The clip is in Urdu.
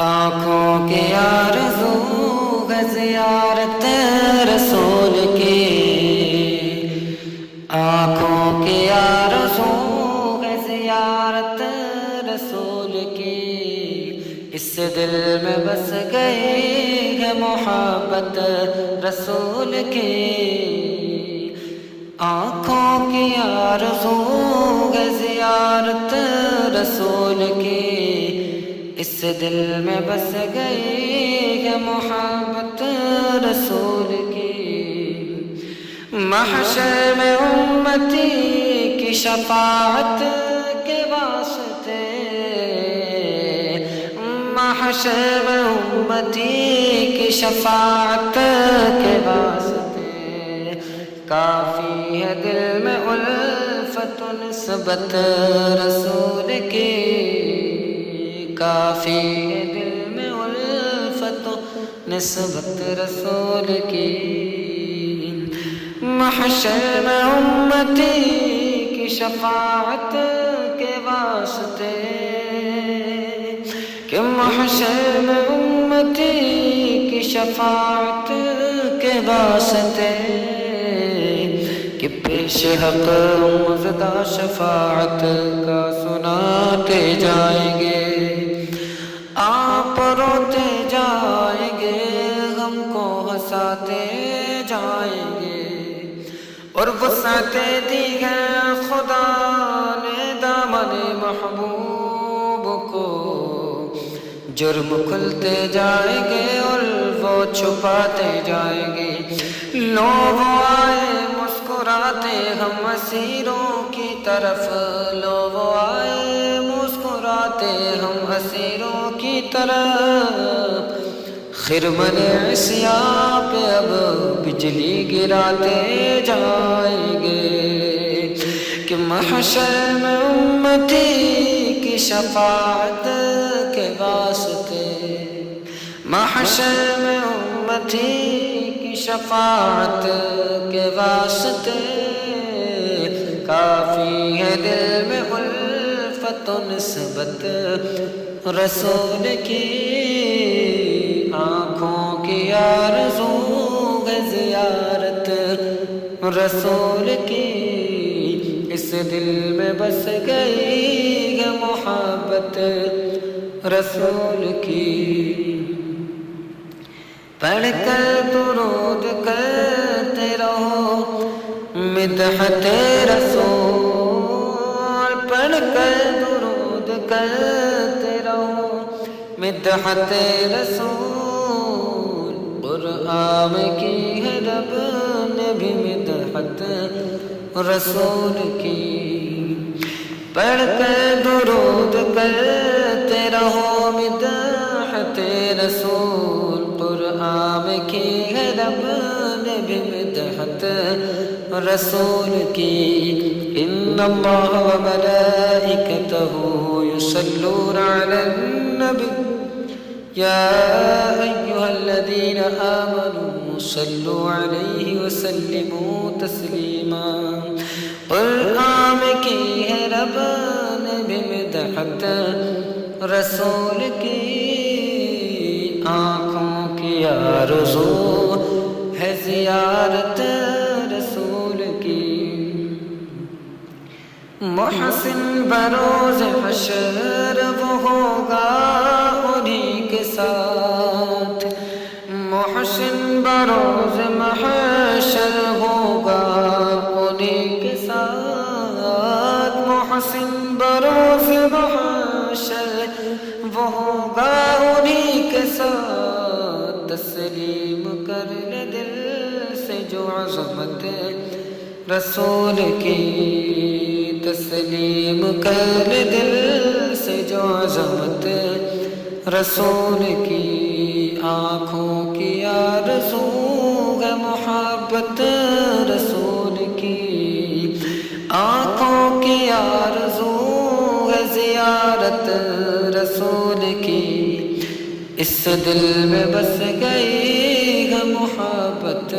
آنکھوں کی آرزو ہے زیارت رسول کی، آنکھوں کی آرزو ہے زیارت رسول کی، اس دل میں بس گئی ہے محبت رسول کی، آنکھوں کی آرزو ہے زیارت رسول کی، اس دل میں بس گئی ہے محبت رسول کی، محشر میں امتی کی شفاعت کے واسطے، محشر میں امتی کی شفاعت کے واسطے، کافی ہے دل میں الفت و نسبت رسول کی، کافی ہے دل میں الفت و نسبت رسول کی، محشر میں امتی کی شفاعت کے واسطے، کہ محشر میں امتی کی شفاعت کے واسطے، کہ پیش حق مزدہ شفاعت کا سناتے جائیں گے، آپ روتے جائیں گے، غم کو ہنساتے جائیں گے، اور وسعتیں دی ہے خدا نے دامن محبوب کو، جرم کھلتے جائیں گے اور وہ چھپاتے جائیں گے، لوگ آئے مسکراتے ہم اسیروں کی طرف، لوگ آئے مسکراتے ہم اسیروں کی طرف، خرمن عصیاں پہ اب بجلی گراتے جائیں گے، کہ محشر میں امتی کی شفاعت کے واسطے، محشر میں امتی کی شفاعت کے واسطے، کافی ہے دل میں الفت و نسبت رسول کی، آنکھوں کی آرزو ہے زیارت رسول کی، اس دل میں بس گئی ہے محبت رسول کی، پڑھ کر درود کرتے رہو مدحت رسول، پڑھ کر درود کرتے رہو مدحت رسول، قرآن کی ہے رب نے بھی مدحت رسول کی، پڑھ کر درود کرتے رہو مدحت رسول، قرآن کی ہے رب نے بھی مدحت رسول کی، ان اللہ و ملائکتہ یصلون علی النبی یا ایھا الذین آمنوا صلوا علیہ وسلموا تسلیما، قرآن کی ہے رب نے بھی مدحت رسول کی، آنکھوں کی آرزو ہے زیارت رسول کی، محسن بروز حشر وہ ہوگا انہی کے ساتھ، محسن بروز محشر ہوگا انہی کے ساتھ، محسن بروز محشر وہ ہوگا انہی کے ساتھ، تسلیم کر لے دل سے جو عظمت رسول کی، تسلیم کر لے دل سے جو عظمت رسول کی، آنکھوں کی آرزو ہے محبت رسول کی، آنکھوں کی آرزو ہے زیارت رسول کی، اس دل میں بس گئی ہے محبت